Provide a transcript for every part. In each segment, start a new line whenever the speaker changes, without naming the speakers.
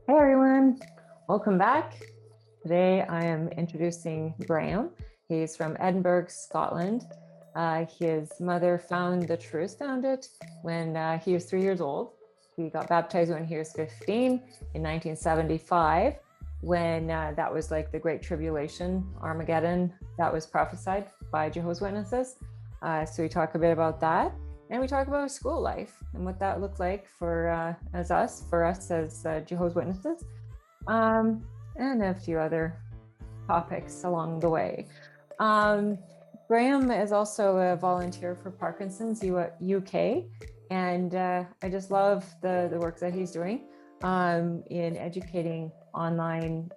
Hey everyone, welcome back. Today I am introducing Graham. He's from Edinburgh, Scotland. His mother found the truth, found it when he was 3 years old. He got baptized when he was 15 in 1975, when that was like the Great Tribulation, Armageddon, that was prophesied by Jehovah's Witnesses. So we talk a bit about that. And we talk about school life and what that looked like for us as Jehovah's Witnesses, and a few other topics along the way. Graham is also a volunteer for Parkinson's UK, and I just love the work that he's doing in educating online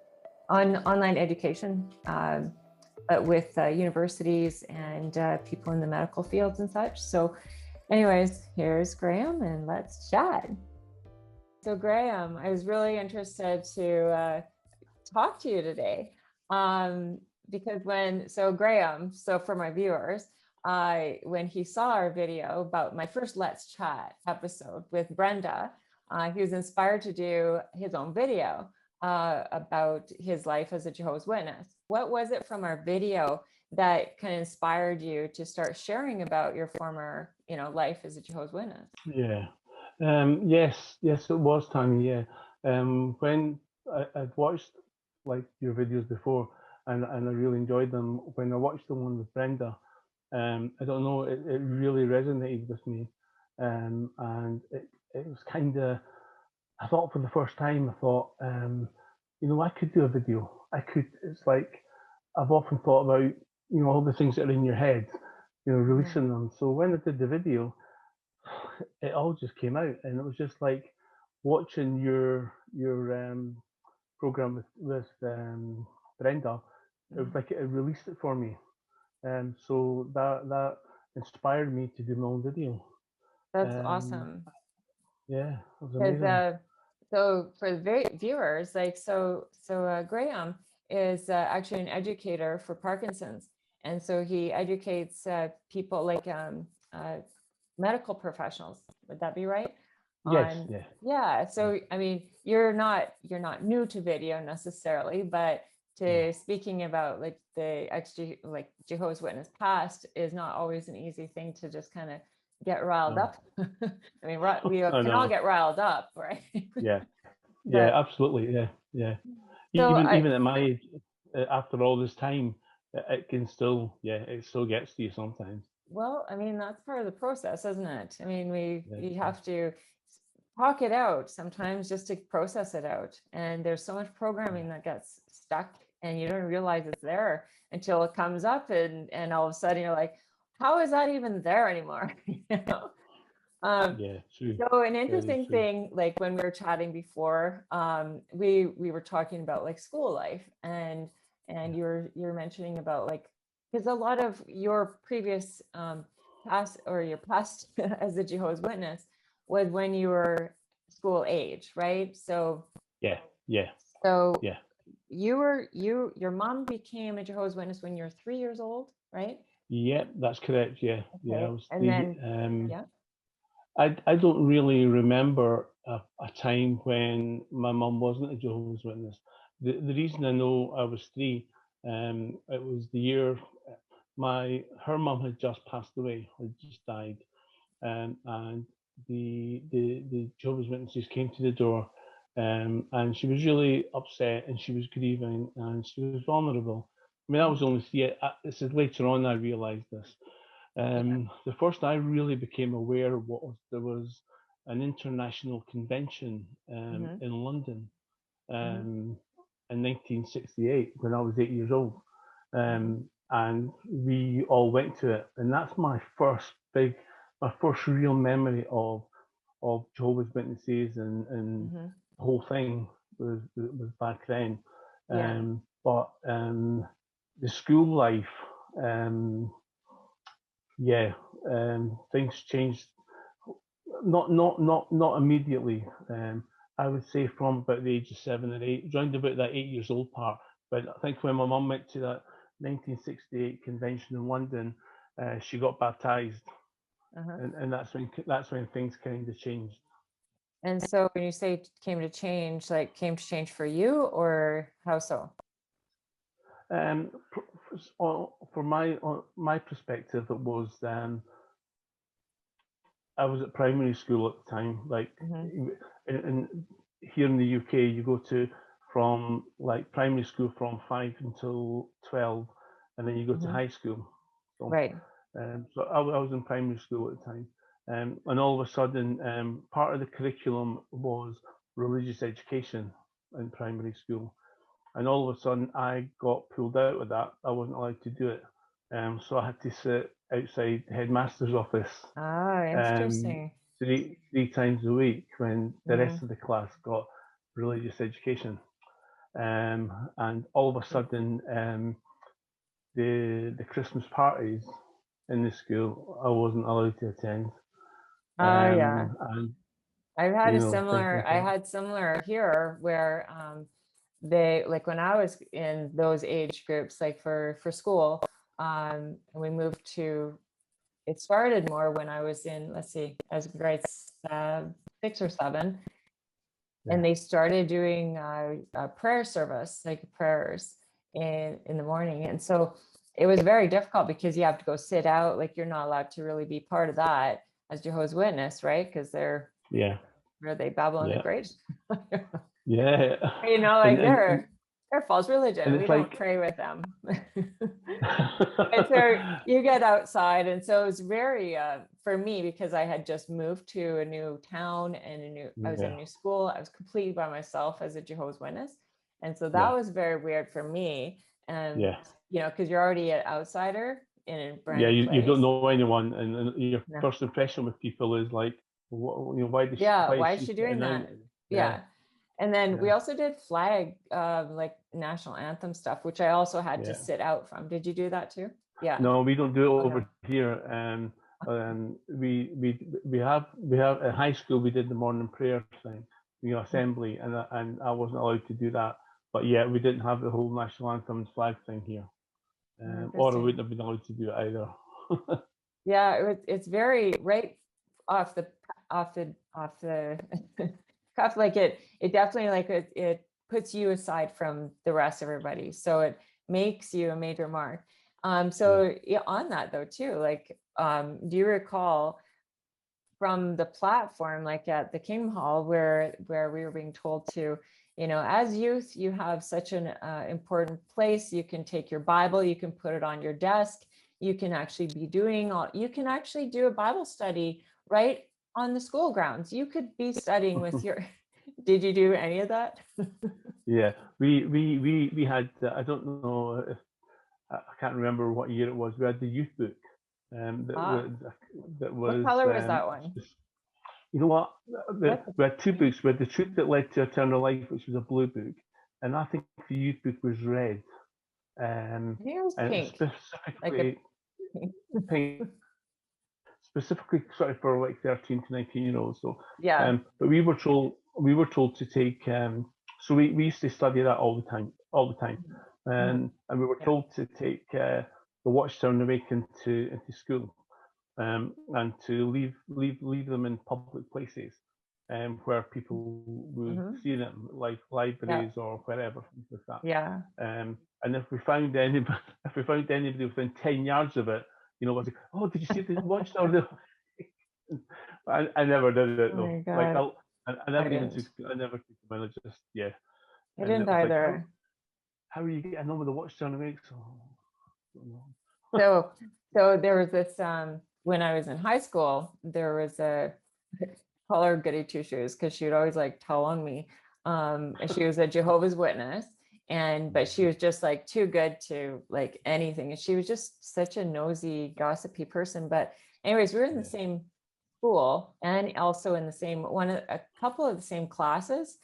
education, but with universities and people in the medical fields and such. So anyways, here's Graham and let's chat. So Graham, I was really interested to talk to you today because Graham, so for my viewers, when he saw our video about my first Let's Chat episode with Brenda, he was inspired to do his own video about his life as a Jehovah's Witness. What was it from our video that kind of inspired you to start sharing about your former, life as a Jehovah's Witness?
Yeah. Yes, it was, Tanya. Yeah. When I'd watched like your videos before, and I really enjoyed them. When I watched the one with Brenda, I don't know, it really resonated with me, and it was kind of. I thought for the first time, I thought, I could do a video. I could. It's like I've often thought about, all the things that are in your head, releasing them. So when I did the video, it all just came out, and it was just like watching your program with Brenda. It was like it released it for me, and so that inspired me to do my own video.
That's
Um,
awesome.
yeah, it was
Because
amazing.
so for the viewers, Graham is actually an educator for Parkinson's, and so he educates people like medical professionals. Would that be right?
Yes,
On
yeah,
Yeah.
yeah,
So I mean, you're not new to video necessarily, but
no,
to speaking about like the like Jehovah's Witness past is not always an easy thing to just kind of get riled
no.
up. I mean, we
I
can all
know.
get riled up, right?
Yeah, yeah,
But
absolutely. Yeah, yeah.
so
Even at my age, after all this time, it can still, yeah, it still gets to you sometimes.
well, I mean, that's part of the process, isn't it? I mean,
Yeah,
we have to talk it out sometimes just to process it out. And there's so much programming
yeah,
that gets stuck and you don't realize it's there until it comes up, and all of a sudden you're like, how is that even there anymore? You know? Um,
yeah. True.
so an
Very
interesting
true.
thing, like when we were chatting before, we were talking about like school life, and
Yeah.
you're mentioning about like, because a lot of your previous past, or your past as a Jehovah's Witness, was when you were school age, right?
Yeah, yeah,
So
yeah.
your mom became a Jehovah's Witness when you're 3 years old, right?
Yeah, that's correct. Yeah, yeah. I
Okay,
was
and
the.
then yeah.
I don't really remember a time when my mum wasn't a Jehovah's Witness. The reason I know I was three, it was the year my her mum had just passed away, had just died, and the Jehovah's Witnesses came to the door, and she was really upset, and she was grieving, and she was vulnerable. I mean, I was only three. This is later on I realised this.
Yeah.
The first I really became aware was there was an international convention
Hmm.
in London
Hmm.
in 1968 when I was 8 years old,
Hmm.
and we all went to it, and that's my first real memory of Jehovah's Witnesses, and
Hmm.
the whole thing was back then.
Yeah.
But the school life, um, yeah, things changed. Not immediately. I would say from about the age of 7 or 8, round about that 8 years old part. But I think when my mum went to that 1968 convention in London, she got baptized,
Uh-huh.
and that's when things kind of changed.
And so when you say came to change, like came to change for you, or how so?
From my perspective, it was I was at primary school at the time. Like
Mm-hmm.
here in the UK, you go to from like primary school from 5 until 12, and then you go to
Mm-hmm.
high school. So,
Right.
so I was in primary school at the time, and all of a sudden, part of the curriculum was religious education in primary school, and all of a sudden, I got pulled out of that. I wasn't allowed to do it, so I had to sit outside the headmaster's office
Ah,
um,
interesting.
three times a week when the
Mm-hmm.
rest of the class got religious education. And all of a sudden, the Christmas parties in the school I wasn't allowed to attend.
Oh yeah.
And
I've had
you
a
know,
similar,
thinking,
I had similar here where they, like when I was in those age groups, like for school, and we moved to, it started more when I was in, let's see, I was grade 6 or 7,
yeah,
and they started doing a prayer service, like prayers in the morning. And so it was very difficult because you have to go sit out, like you're not allowed to really be part of that as Jehovah's Witness, right? Because they're,
yeah,
are they Babylon the
yeah,
Great?
yeah,
You know,
and
like
and and,
they're false religion.
and
We
it's
don't
like,
pray with them. And so you get outside, and so it's very for me, because I had just moved to a new town and I was in a
yeah,
new school. I was completely by myself as a Jehovah's Witness, and so that
yeah,
was very weird for me. And
yeah.
you know, because you're already an outsider in a brand
Yeah,
new
you don't
place.
know anyone, and your
No.
first impression with people is like, what,
Yeah,
why is
why is
she
she doing
sitting out?
that?
Yeah,
Yeah. And then we
yeah,
also did flag, like national anthem stuff, which I also had to
yeah.
sit out from. Did you do that too? Yeah.
No, we don't do it
Okay.
over here. We have at high school we did the morning prayer thing, assembly, and I wasn't allowed to do that. But yeah, we didn't have the whole national anthem and flag thing here, or I
Interesting.
wouldn't have been allowed to do it either.
Yeah, it's very right off the off the cuff. Like it definitely, like it puts you aside from the rest of everybody. So it makes you a major mark.
Yeah.
So yeah, on that though too, like do you recall from the platform, like at the Kingdom Hall, where we were being told to, you know, as youth, you have such an important place. You can take your Bible, you can put it on your desk, you can actually be doing all, you can actually do a Bible study right on the school grounds. You could be studying with your, did you do any of that?
Yeah, we had. I don't know if I can't remember what year it was. We had the youth book, that
Ah,
was that
what
was.
color was that one?
You know what?
What?
We had two books. We had the Truth That Led to Eternal Life, which was a blue book, and I think the youth book was red.
I think it was
And it was
pink, like a
specifically
pink.
pink, specifically sort of for like 13 to 19-year-olds. So,
Yeah.
but we were told to take. So we used to study that all the time,
Mhm.
and we were
Yeah.
told to take the Watchtower and Awake into school, and to leave them in public places, where people would
Hmm.
see them, like
Yeah.
libraries or wherever, things like
Yeah.
that. And if we found anybody within 10 yards of it, was like, oh, did you see the Watchtower? I never did it
Oh
though.
my
Like
God.
I
I
never even took
didn't.
I never took them in. I just, yeah.
I
And
didn't
it was like, how
either.
how are you getting on with the Watchtower and Awake? So I don't know.
So, so there was this, when I was in high school, there was a, call her Goody Two Shoes, because she would always like tell on me. And she was a Jehovah's Witness, but she was just like too good to like anything. And she was just such a nosy, gossipy person. But anyways, we were in the
Yeah,
same school and also in the same a couple of the same classes.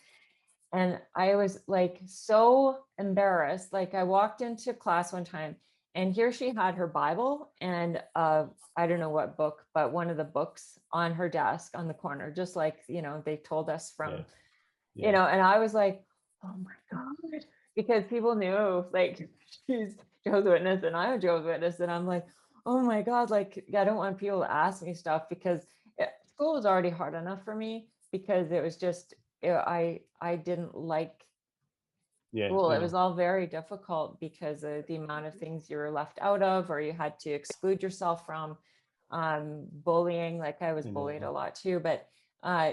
And I was like so embarrassed. Like I walked into class one time, and here she had her Bible and I don't know what book, but one of the books on her desk on the corner, just like, you know, they told us
yeah,
from, you
yeah,
know, and I was like, oh my God, because people knew like she's Jehovah's Witness and I'm a Jehovah's Witness. And I'm like, oh my God, like I don't want people to ask me stuff, because school was already hard enough for me. because it was just, I didn't like
Yeah,
school.
I
It was
know.
all very difficult because of the amount of things you were left out of, or you had to exclude yourself from. Bullying, like I was
I
bullied a
know.
lot too. But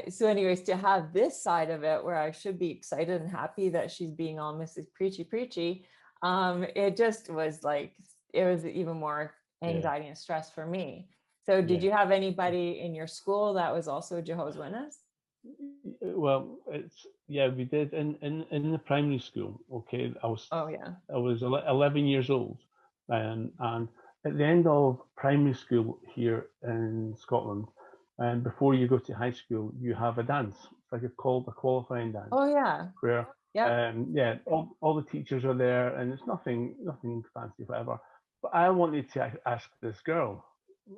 so anyways, to have this side of it where I should be excited and happy that she's being all Mrs. Preachy, it just was like, it was even more
Yeah,
anxiety and stress for me. So did
yeah.
you have anybody in your school that was also a Jehovah's Witness?
Well, we did in the primary school. Okay,
Oh yeah.
I was 11 years old, and at the end of primary school here in Scotland, and before you go to high school, you have a dance. It's like called a qualifying dance,
Oh yeah.
where
Yep.
all the teachers are there, and it's nothing fancy, whatever. But I wanted to ask this girl.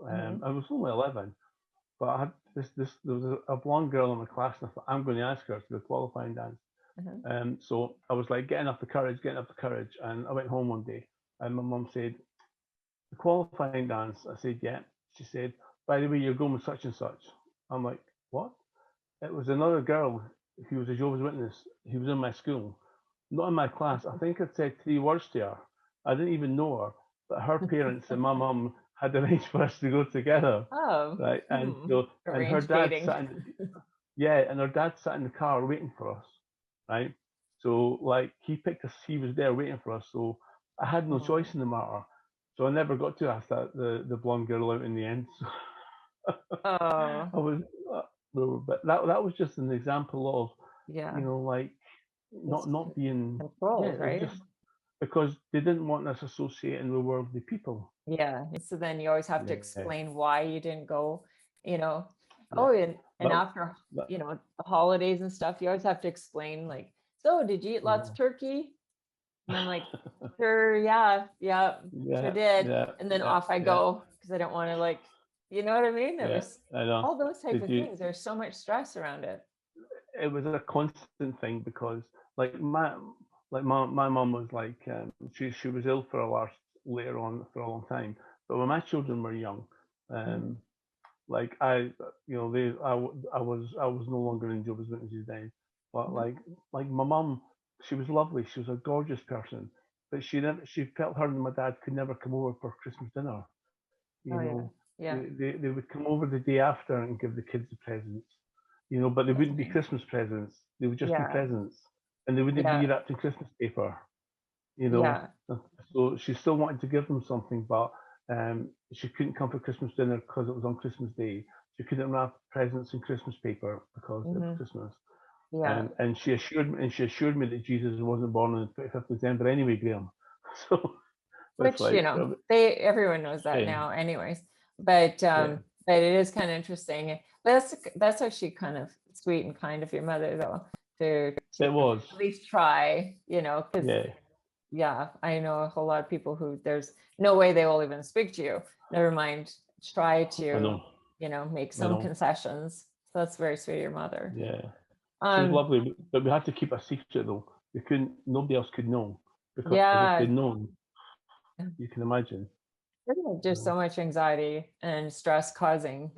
Hmm.
I was only 11, but I had there was a blonde girl in my class, and I thought I'm going to ask her to the qualifying dance.
Hmm.
So I was like getting up the courage, and I went home one day, and my mum said, "The qualifying dance." I said, "Yeah." She said, "By the way, you're going with such and such." I'm like, "What?" It was another girl who was a Jehovah's Witness who was in my school, not in my class. I think I'd said 3 words to her. I didn't even know her, but her parents and my mum had arranged for us to go together,
Oh,
right? And so, and her
arranged
dad
dating.
sat in, yeah, and her dad sat in the car waiting for us, right? So like he picked us, he was there waiting for us. So I had no choice
Oh,
in the matter. So I never got to ask the blonde girl out in the end. So
oh,
I was, but that was just an example of,
yeah.
like
It's
not being, yeah,
controlled,
it was
right?
just because they didn't want us associating with worldly people.
Yeah. So then you always have to
Yeah,
explain why you didn't go, you know.
yeah.
Oh, and
That,
after,
that
the holidays and stuff, you always have to explain, like, so did you eat
you
lots of
know.
turkey? And I'm like, sure, yeah, yeah, sure
Yeah,
did.
yeah,
And then
yeah,
off I
yeah,
go because I don't want to, like, you know what I mean? It
yeah.
was
I know.
all those type
Did
of
you?
things. There's so much stress around it.
It was a constant thing because my mom was like she was ill for a last later on for a long time. But when my children were young,
Mhm.
um, like I you know they I was no longer in Jehovah's Witnesses then. But
Mhm.
like my mom, she was lovely. She was a gorgeous person, but she felt her and my dad could never come over for Christmas dinner. You
Oh yeah,
know,
yeah.
they would come over the day after and give the kids the presents. But they
That's
wouldn't be
nice.
Christmas presents. They would just be
Yeah,
presents, and they wouldn't be
yeah,
wrapped in Christmas paper. You know,
yeah.
so she still wanted to give them something, but she couldn't come for Christmas dinner because it was on Christmas Day. She couldn't wrap presents in Christmas paper because it was
Hmm.
Christmas.
Yeah.
And she assured me that Jesus wasn't born on the 25th of December anyway, Graham. So it's
Which,
like,
everyone knows that
yeah,
now anyways. But
yeah,
but it is kind of interesting. That's actually kind of sweet and kind of your mother though, to
it was,
at least try, because
yeah.
yeah, I know a whole lot of people who there's no way they will even speak to you. Never mind try
I
to,
know,
make
I
some
know.
concessions. So that's very sweet of your mother.
Yeah, she was
Um,
lovely, but we had to keep a secret though. We couldn't. Nobody else could know because if they'd
yeah,
known, you can imagine.
just so much anxiety and stress causing,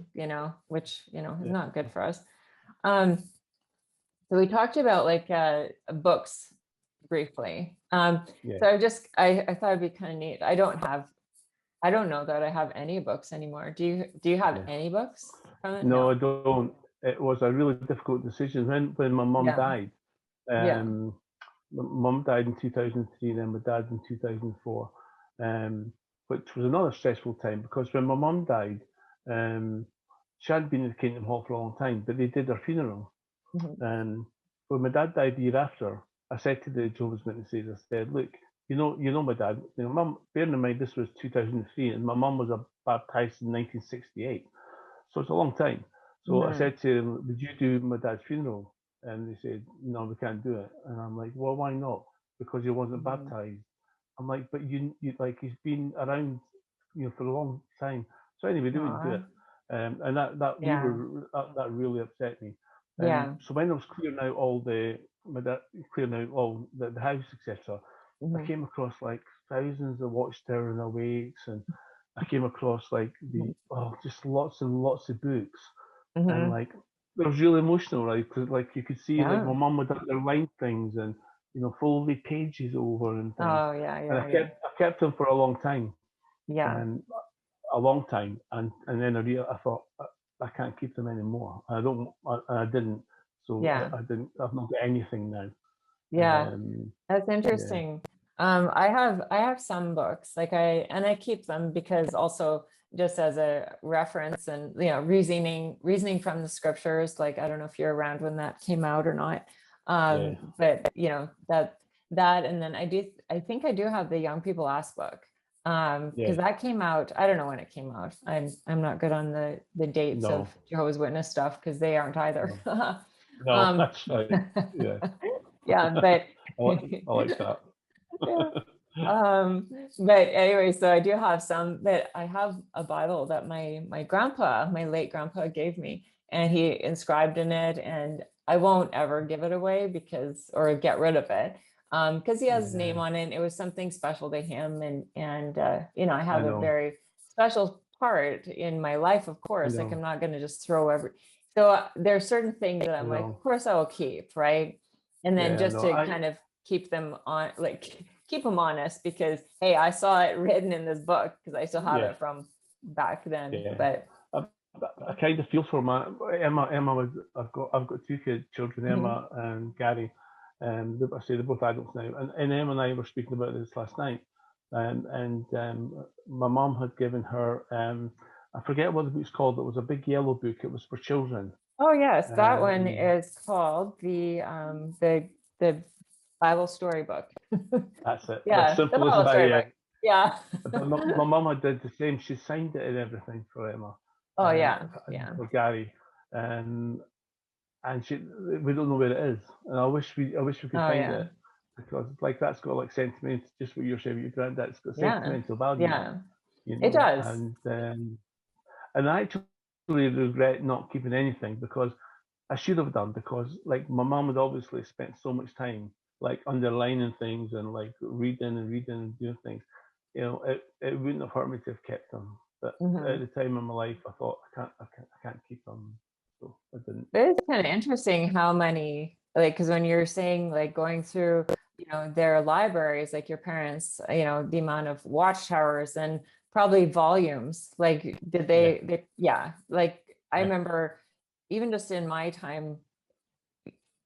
which, is
Yeah,
not good for us. Um, so we talked about like books briefly.
yeah,
So I thought it'd be kind of neat. I don't know that I have any books anymore. Do you have
yeah.
any books from it?
No,
No.
I don't. It was a really difficult decision when my mum
Yeah.
died.
Yeah.
Um, my mum died in 2003, and then my dad in 2004, which was another stressful time because when my mum died, um, she hadn't been in the Kingdom Hall for a long time, but they did her funeral.
Mhm.
And when my dad died the year after, I said to the Jehovah's Witnesses, I said, "Look, you know my dad. Mum. Bearing in mind this was 2003, and my mum was baptized in 1968, so it's a long time. So I
Mhm.
said to them, would you do my dad's funeral? And they said, no, we can't do it. And I'm like, well, why not? Because he wasn't
Mhm.
baptized. I'm like, but you like he's been around, for a long time. So anyway, they wouldn't do
Aw.
it, and
Yeah.
that really upset me. And
Yeah.
so when I was clearing out all clearing out all the house, etc., I
Mhm.
came across like thousands of Watchtower and Awakes, and I came across like
Mhm.
just lots and lots of books, and
Mhm.
like it was really emotional, right? Because like you could see, like
Yeah.
my mum would underline things and fold the pages over and things.
Oh, yeah,
And
yeah, yeah.
I kept them for a long time,
Yeah.
and then I thought I can't keep them anymore. I didn't. So
Yeah.
I didn't. I've not got anything now.
Yeah.
Um,
That's
yeah,
interesting. I have some books like I keep them because also just as a reference and reasoning from the scriptures. Like I don't know if you're around when that came out or not,
yeah,
but that and then I think I do have the Young People Ask book
yeah.
because that came out. I don't know when it came out. I'm not good on the dates of
No,
Jehovah's Witness stuff because they aren't either.
no, no.
um,
That's right. Yeah,
yeah, but
I like that.
yeah. But anyway, so I do have some, but I have a Bible that my late grandpa gave me, and he inscribed in it, and I won't ever give it away or get rid of it, because he has his name
Yeah,
on it. It was something special to him, and I
I
have a
know.
very special part in my life, of
I
course. Like I'm
know.
not going to just throw so there are certain things that
I
I'm like, of
know.
course I will keep, right? And then
Yeah, I
just
know.
to kind of keep them on, like keep them honest, because hey, I saw it written in this book because I still have
Yeah,
it from back then.
yeah.
But
I, I kind of feel for my Emma. Emma was. I've got two children,
mhm.
Emma and Gary. I say they're both adults now. And Emma and I were speaking about this last night. My mum had given her. I forget what the book's called. It was a big yellow book. It was for children.
Oh yes, that one
Um,
is called the Bible Storybook.
that's it. As
Yeah, the
simple as
Bible
that. Yeah.
Storybook. Yeah.
But my mum had did the same. She signed it and everything for Emma
Oh
and,
yeah,
and
yeah.
for Gary. Um, and we don't know where it is. And I wish we could
Oh
find
yeah,
it because like that's got like sentiment. Just what you're saying with your granddad, it's got
yeah,
sentimental value,
yeah. It does.
And I actually regret not keeping anything because I should have done because like my mum had obviously spent so much time like underlining things and like reading and doing things. It wouldn't have hurt me to have kept them. But at
Mhm.
the time in my life, I thought I can't keep them, so I didn't.
But it's kind of interesting how many, like, because when you're saying like going through, their libraries, like your parents, the amount of watchtowers and probably volumes, like, did
Yeah,
yeah, like, I
yeah,
remember even just in my time,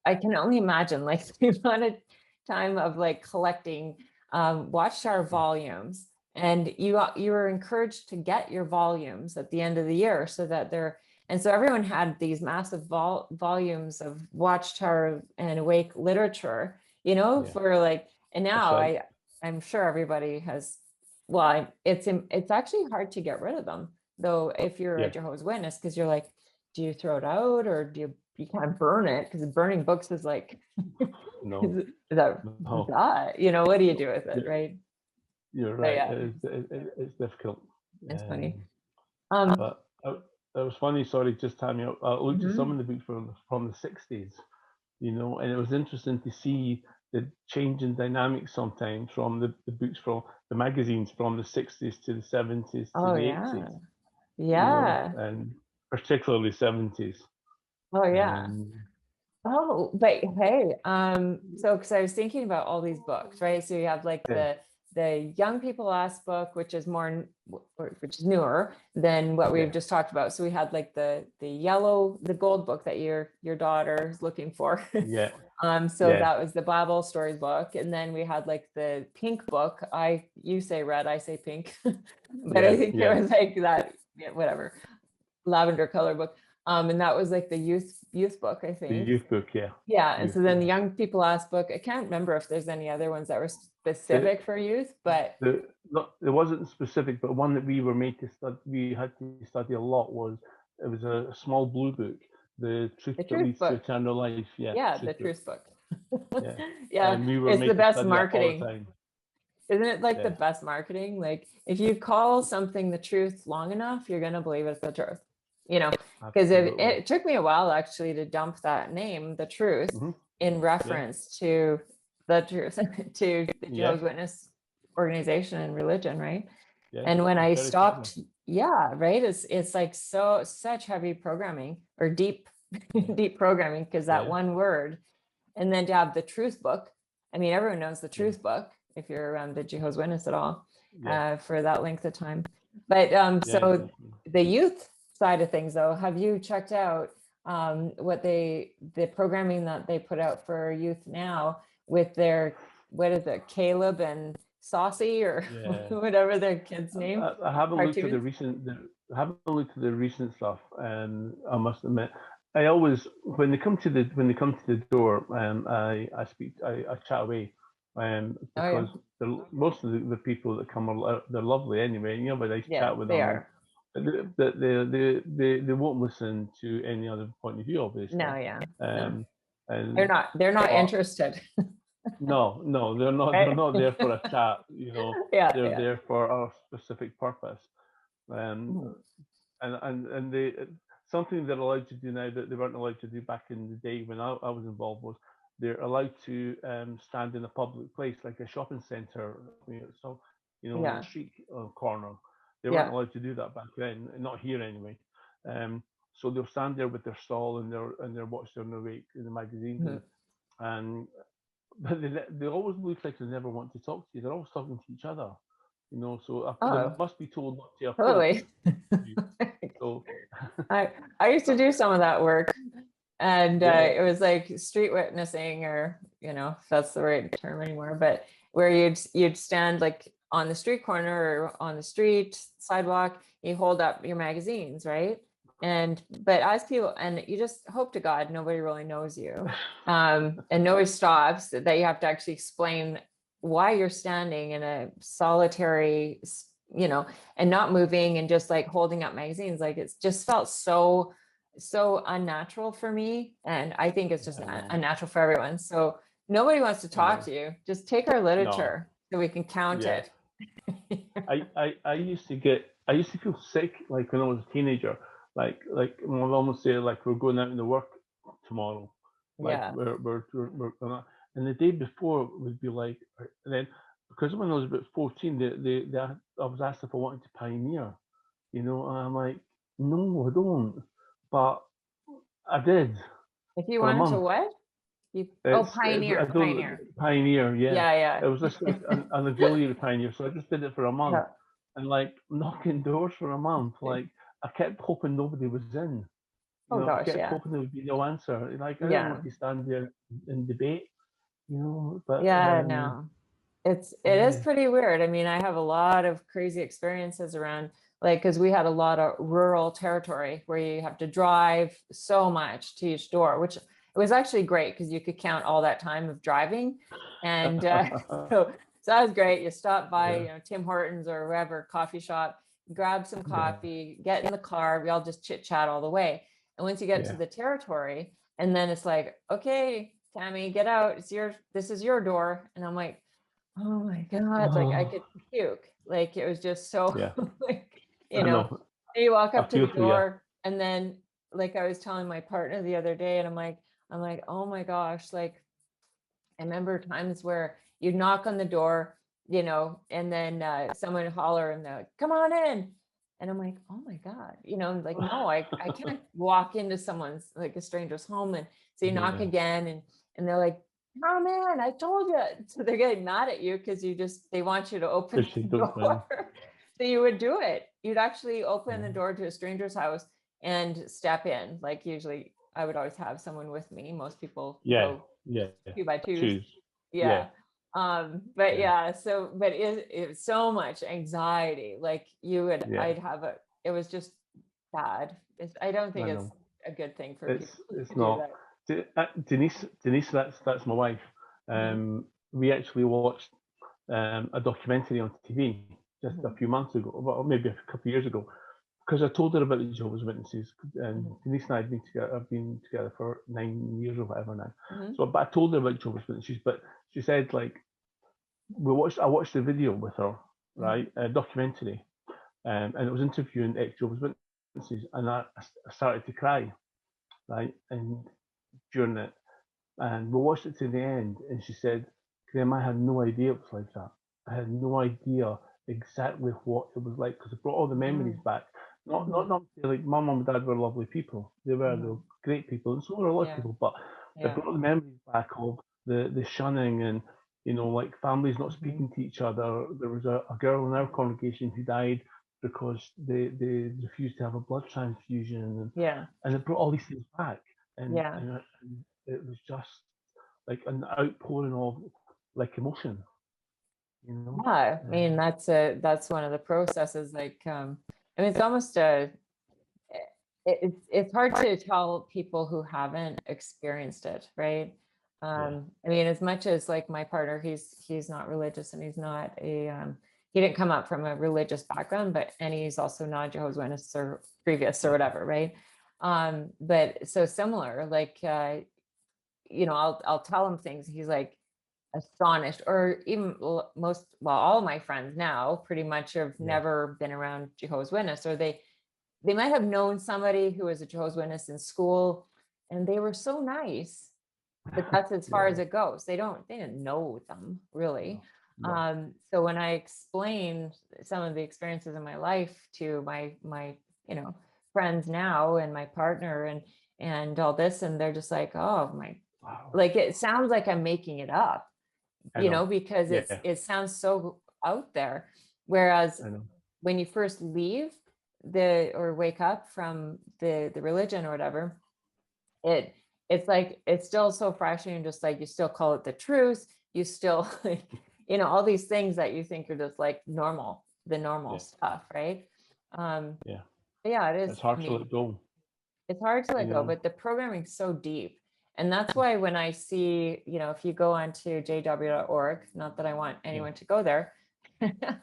I can only imagine like the amount of time of like collecting Watchtower
yeah,
volumes, and you were encouraged to get your volumes at the end of the year so that and so everyone had these massive volumes of Watchtower and Awake literature,
yeah.
for like, and
That's
now
right.
I'm sure everybody has. Well, it's actually hard to get rid of them though if you're a
Yeah,
Jehovah's Witness, because you're like, do you throw it out or you can't burn it, because burning books is like
no,
is that
no.
what do you do with it,
You're,
right?
you're
But
right.
yeah,
It's difficult.
it's funny.
Um,
um
but it was funny. Sorry, just time out. I looked at some
mhm.
of the books from the 60s, and it was interesting to see the change in dynamics sometimes from the books from the magazines from the 60s to the 70s to
Oh
the
yeah,
80s,
yeah.
and particularly 70s.
Oh yeah.
Um,
Oh, but hey, so because I was thinking about all these books, right? So you have like
yeah,
the Young People Ask book, which is which is newer than what we've
yeah,
just talked about. So we had like the gold book that your daughter is looking for.
yeah,
So
yeah,
that was the Bible Stories book, and then we had like the pink book. You say red, I say pink, but I
yeah,
think it
yeah.
was like that, yeah, whatever, lavender color book. And that was like the youth book, I
The
think.
youth book, yeah,
Yeah, and
youth,
so then the
yeah.
Young People Ask book, I can't remember if there's any other ones that were
The,
specific for youth, but
not, it wasn't specific, but one that we were made to study, we had to study a lot was it was a small blue book, The Truth
the
That
truth
Leads to
book,
Eternal Life. Yeah,
yeah, the
truth book.
truth book.
Yeah,
Yeah,
and we were
it's the
made to
best
study that all the
marketing.
time.
Isn't it like the
Yeah,
best marketing? Like if you call something the truth long enough, you're gonna believe it's the truth. Because
absolutely.
it took me a while actually to dump that name, the truth,
Hmm.
in
Yeah,
reference to the truth, to the
yeah,
Jehovah's Witness organization and religion, right?
yeah.
And when
It's
I
very common.
stopped, yeah, right, it's like such heavy programming or deep deep programming, because that
Yeah.
one word, and then to have the truth book. I mean, everyone knows the truth book if you're around the Jehovah's Witness at all, for that length of time. But so
definitely.
the youth side of things, though, have you checked out what the programming that they put out for youth now with their, what is it, Caleb and Saucy, or whatever their kids' name?
I haven't looked at the
Cartoons?
recent. I haven't looked at the recent stuff, and I must admit, I always when they come to the door, I chat away,
Oh yeah,
because most of the people that come are they're lovely anyway. And you have a nice
yeah,
chat with
they
them, and
are.
they won't listen to any other point of view, obviously.
No, yeah, no,
Um, and
they're not
but
interested.
no, they're not. They're
Right?
not there for a chat.
Yeah,
They're
yeah.
there for a specific purpose. Um,
Mhm.
and they something they're allowed to do now that they weren't allowed to do back in the day when I was involved was they're allowed to stand in a public place like a shopping centre, on a
Yeah,
street corner. They weren't
yeah.
allowed to do that back then, not here anyway. So they'll stand there with their stall and their watch their awake in the magazines,
Mhm.
and but they always look like they never want to talk to you. They're always talking to each other, So they
Oh,
must be told not to approach
totally.
you. So
I used to do some of that work, and
yeah,
it was like street witnessing, or if that's the right term anymore, but where you'd stand like on the street corner or on the street sidewalk, you hold up your magazines, right? And but as people, and you just hope to God nobody really knows you, and nobody stops, that you have to actually explain why you're standing in a solitary, and not moving and just like holding up magazines. Like it's just felt so unnatural for me, and I think it's just
I know,
unnatural for everyone. So nobody wants to
I
talk
know.
to you. Just take our
No,
literature so we can count
yeah.
it.
I used to feel sick like when I was a teenager. Like my mom would say like we're going out into work tomorrow, like
Yeah.
we're gonna, and the day before would be like, and then because when I was about 14, I was asked if I wanted to pioneer, and I'm like, no, I don't, but I did
If you
for a
wanted to
month.
what?
I
Pioneer,
don't
pioneer.
pioneer, yeah.
Yeah,
It was just like an auxiliary pioneer, so I just did it for a month,
yeah.
and like knocking doors for a month. Like I kept hoping nobody was in.
Oh
I
gosh,
kept
yeah.
hoping there would be no answer. Like I didn't
Yeah.
want to stand there and debate, But
Yeah, no. It is
yeah,
pretty weird. I mean, I have a lot of crazy experiences around, like, because we had a lot of rural territory where you have to drive so much to each door, which it was actually great because you could count all that time of driving. And so that was great. You stop by,
yeah,
Tim Hortons or wherever, coffee shop, grab some
yeah,
coffee, get in the car, we all just chit chat all the way. And once you get to
yeah.
the territory, and then it's like, okay, Tammy, get out. This is your door. And I'm like, oh my God, like I
Oh,
could puke. Like it was just so
yeah.
like,
I know.
you walk
I
up to the
feel for you.
door, and then like I was telling my partner the other day, and I'm like, oh my gosh, like I remember times where you'd knock on the door, and then someone would holler and they're like, come on in. And I'm like, oh my God, like, no, I can't walk into someone's, like a stranger's home. And so you knock
Yeah,
again, and they're like, oh man, I told you. So they're getting mad at you because they want you to open
because you
the
don't win.
door. So you would do it. You'd actually open the
Yeah,
door to a stranger's house and step in. Like usually I would always have someone with me. Most people
yeah,
go
yeah.
2x2s.
Choose. Yeah,
Yeah. But
yeah,
yeah, but it was so much anxiety. Like
yeah.
I'd have it was just bad. I don't think
I
it's
know.
a good thing for
It's
people
it's
to do
not.
that.
Denise, that's my wife.
Mhm,
We actually watched a documentary on TV just a
mhm,
few months ago, well, maybe a couple of years ago, because I told her about the Jehovah's Witnesses, and
mhm,
Denise and I have been together for 9 years or whatever now.
mhm,
So, but I told her about Jehovah's Witnesses, but she said like I watched the video with her,
mhm.
right, a documentary, and it was interviewing ex-Jehovah's Witnesses, and I started to cry, right, and during it, and we watched it to the end, and she said, Graham, I had no idea it was like that. I had no idea exactly what it was like because it brought all the memories
Mm,
back. Not
mhm,
not not like my mum and dad were lovely people. They were
mhm.
great people, and so are a lot of
Yeah.
people, but it
Yeah.
brought the memories back of the shunning and, you know, like families not
Mhm.
speaking to each other. There was a girl in our congregation who died because they refused to have a blood transfusion,
Yeah.
and it brought all these things back, and
Yeah.
and it was just like an outpouring of like emotion, you know.
Yeah. I mean, that's one of the processes. Like, I mean, it's almost it's hard to tell people who haven't experienced it, right?
Yeah,
I mean, as much as like my partner, he's not religious and he's not he didn't come up from a religious background, and he's also not a Jehovah's Witness or previous or
yeah,
whatever, right? But so similar, like I'll tell him things. He's like astonished, or even all my friends now pretty much have
yeah,
never been around Jehovah's Witness, or they might have known somebody who was a Jehovah's Witness in school, and they were so nice, but that's as far as
yeah.
it goes. They didn't know them really.
No, no,
So when I explain some of the experiences in my life to my friends now and my partner and all this, and they're just like, oh my,
wow,
like it sounds like I'm making it up,
I know.
because
Yeah,
it sounds so out there. Whereas
I know.
when you first leave or wake up from the religion or whatever, it it's like it's still so fresh, and just like you still call it the truth. You still like, all these things that you think are just like the normal
Yeah,
stuff, right? Um,
yeah.
but yeah, it
It's
is. I
hard to
mean,
let go,
it's hard to
you
let go,
know.
but the programming's so deep. And that's why when I see, if you go onto jw.org, not that I want
Yeah,
anyone to go there,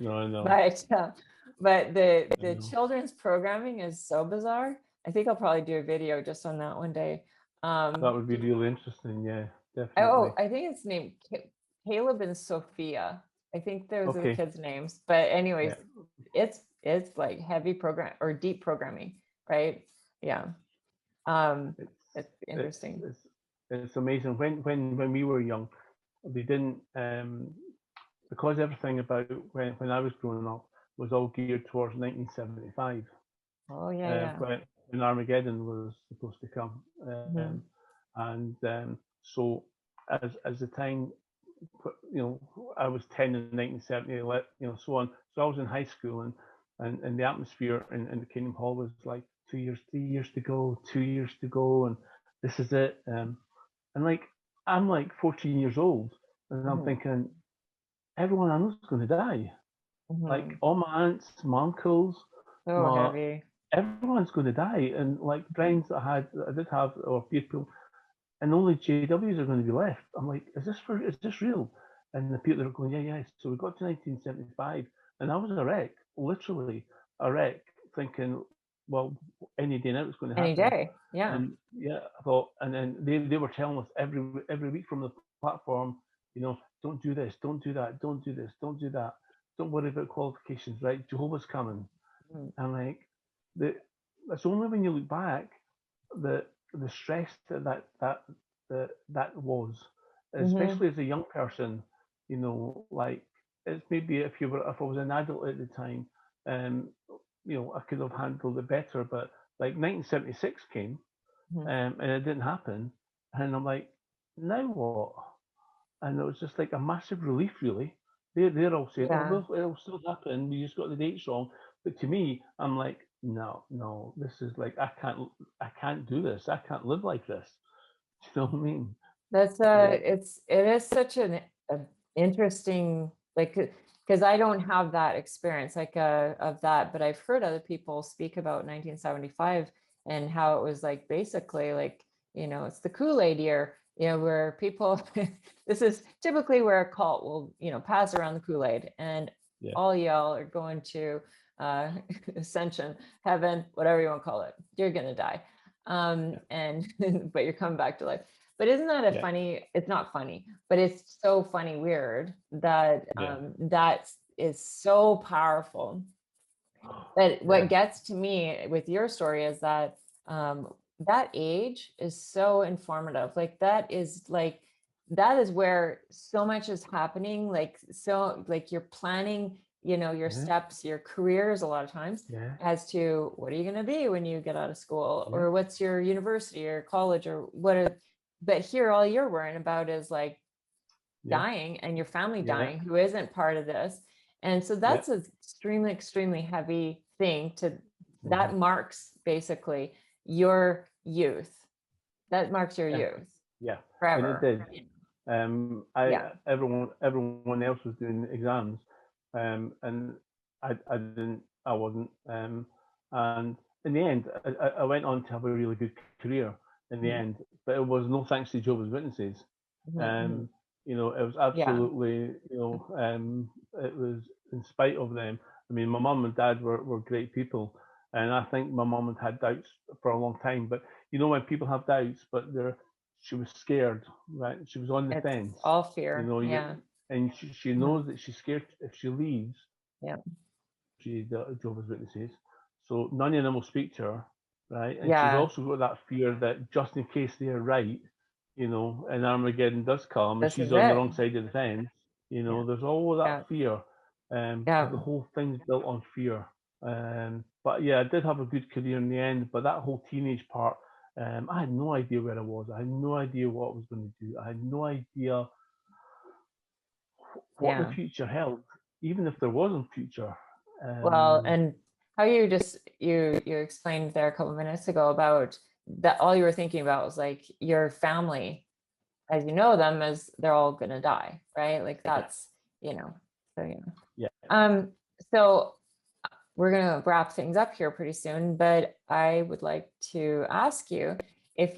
no, I know,
but
I
the
know.
children's programming is so bizarre. I think I'll probably do a video just on that one day.
That would be really interesting. Yeah,
Oh,
definitely.
I think it's named Caleb and Sophia. I think those are the
Okay.
kids' names. But anyways,
Yeah,
it's like heavy program or deep programming, right? Yeah. Um,
it's
it's
it's
interesting.
it's it's amazing. When we were young, they didn't because everything about when I was growing up was all geared towards 1975,
Oh yeah, yeah.
when Armageddon was supposed to come,
Mhm.
and so as the time, I was 10 in 1970, so on. So I was in high school, and the atmosphere in the Kingdom Hall was like 2 years, 3 years to go, 2 years to go, and this is it. And like I'm like 14 years old, and I'm
Mhm.
thinking everyone I know is going to die. Like
Mhm.
all my aunts, my uncles,
So
my
heavy.
everyone's going to die, and like friends that I did have, or people, and only JWs are going to be left. I'm like, is this real? And the people are going, yeah, yeah. So we got to 1975, and I was a wreck, literally a wreck, thinking, well, any day now it's going to
Any
happen.
day. Yeah.
And yeah, I thought, and then they were telling us every week from the platform, don't do this, don't do that, don't do this, don't do that, don't worry about qualifications, right? Jehovah's coming,
Mhm.
and like the it's only when you look back the stress that was,
Mhm.
especially as a young person, like it's maybe if I was an adult at the time, um, I could have handled it better. But like 1976 came,
Mhm.
and it didn't happen, and I'm like, now what? And it was just like a massive relief, really. They're all saying, "Oh,
Yeah.
well, it'll still happen. We just got the dates wrong." But to me, I'm like, "No, no, this is like I can't do this. I can't live like this." You know what I mean?
That's
Yeah,
it is such a interesting, like, because I don't have that experience like of that, but I've heard other people speak about 1975 and how it was like basically like, it's the Kool-Aid year, where people this is typically where a cult will, pass around the Kool-Aid, and
yeah,
all y'all are going to uh ascension, heaven, whatever you want to call it. You're gonna die.
yeah,
And but you're coming back to life. But isn't that a
yeah,
funny, it's not funny, but it's so funny weird that
yeah,
that is so powerful. But what
yeah,
gets to me with your story is that that age is so informative. That is where so much is happening. Like, so like you're planning, your steps, your careers a lot of times,
Yeah.
as to what are you going to be when you get out of school,
Yeah.
or what's your university or college, or but here all you're worrying about is like dying and your family dying who isn't part of this. And so that's an extremely, extremely heavy thing that marks basically your youth. That marks your youth.
Yeah.
Forever.
And it did. Everyone else was doing exams, and I wasn't. And in the end, I went on to have a really good career in the end, but it was no thanks to Jehovah's Witnesses. It was absolutely, it was in spite of them. I mean, my mum and dad were great people, and I think my mum had doubts for a long time. But when people have doubts, but she was scared, right? She was on the fence.
All fear,
and she knows that she's scared if she leaves.
Yeah.
She's the Jehovah's Witnesses, so none of them will speak to her, right? And she's also got that fear that just in case they're right, and Armageddon does come, and she's on the wrong side of the fence. There's all that fear. The whole thing's built on fear. But yeah, I did have a good career in the end. But that whole teenage part, I had no idea where I was. I had no idea what I was going to do. I had no idea what the future held, even if there wasn't future.
Well, and how you explained there a couple of minutes ago about that, all you were thinking about was like your family, as you know them, as they're all gonna die, right? Like that's so we're gonna wrap things up here pretty soon, but I would like to ask you if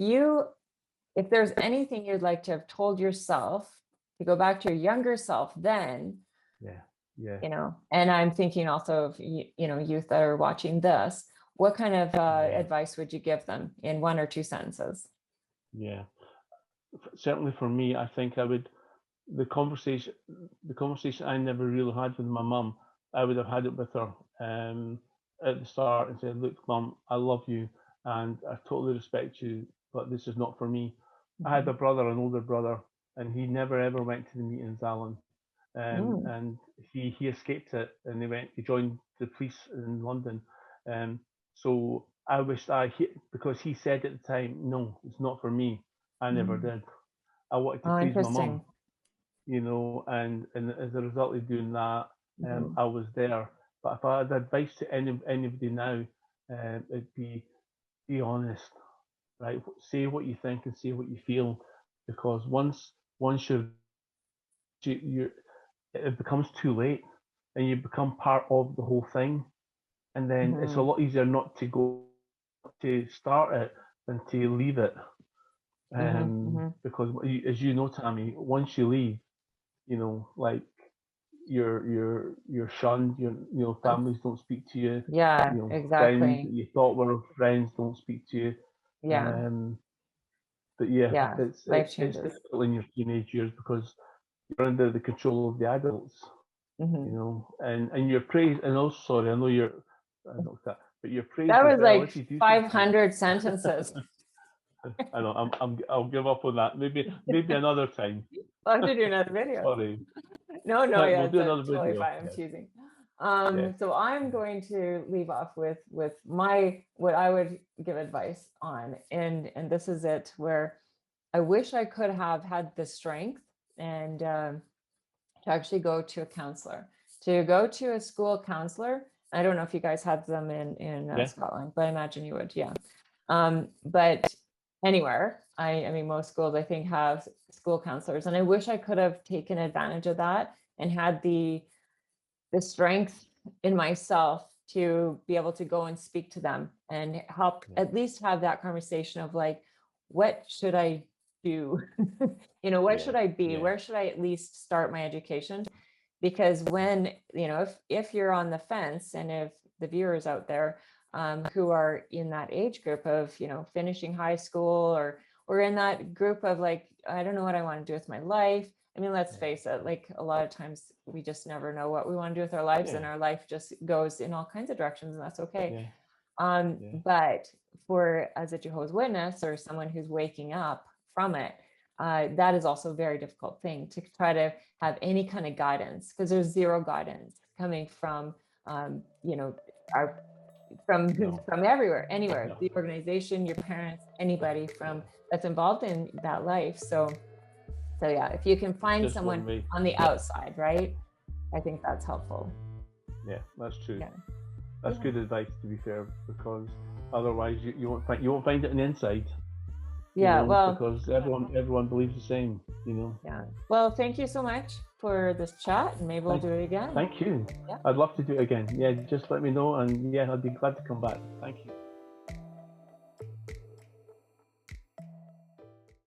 there's anything you'd like to have told yourself to go back to your younger self then. And I'm thinking also of youth that are watching this. What kind of advice would you give them in 1 or 2 sentences?
Certainly for me, I think I would, the conversation I never really had with my mum, I would have had it with her at the start and said, look, Mum, I love you and I totally respect you, but this is not for me. I had an older brother, and he never ever went to the meetings, Alan. And he escaped it, and he joined the police in London. So I wish because he said at the time, no, it's not for me. I never did. I wanted to please my mum, and as a result of doing that, I was there. But if I had advice to anybody now, it'd be honest, right? Say what you think and say what you feel, because once it becomes too late, and you become part of the whole thing, and then it's a lot easier not to go to start it than to leave it. Because as you know, Tammy, once you leave, like you're shunned. Families don't speak to you.
Exactly.
Friends that you thought were friends don't speak to you. But it's difficult in your teenage years because you're under the control of the adults. And you're praised. And also, sorry, I know but you're praised.
That was like 500 sentences.
I know. I'll give up on that. Maybe another time.
I'll have to do another video.
Sorry.
No, yeah,
we'll do another
totally
video.
fine. I'm teasing. So I'm going to leave off with what I would give advice on, and this is it, where I wish I could have had the strength and to actually go to a counselor, to go to a school counselor. I don't know if you guys had them in Scotland, but I imagine you would. But anywhere, I mean, most schools I think have school counselors, and I wish I could have taken advantage of that and had the strength in myself to be able to go and speak to them and help at least have that conversation of like, what should I do? What should I be? Where should I at least start my education? Because when, if you're on the fence, and if the viewers out there who are in that age group of, finishing high school or in that group of like, I don't know what I want to do with my life. I mean, let's face it, like a lot of times we just never know what we want to do with our lives, and our life just goes in all kinds of directions, and that's okay. But as a Jehovah's Witness or someone who's waking up from it, that is also a very difficult thing to try to have any kind of guidance, because there's zero guidance. coming from, you know, our from
No.
from everywhere, anywhere,
No.
the organization, your parents, anybody from that's involved in that life. So yeah, if you can find
Just one
someone
way.
on the outside, right? I think that's helpful.
Yeah, that's true.
Yeah.
That's
Yeah.
good advice, to be fair, because otherwise you won't find it on the inside.
Yeah, well,
because everyone believes the same.
yeah. Well, thank you so much for this chat, and maybe we'll do it again.
Thank you.
Yeah.
I'd love to do it again. Yeah, just let me know, and yeah, I'd be glad to come back. Thank you.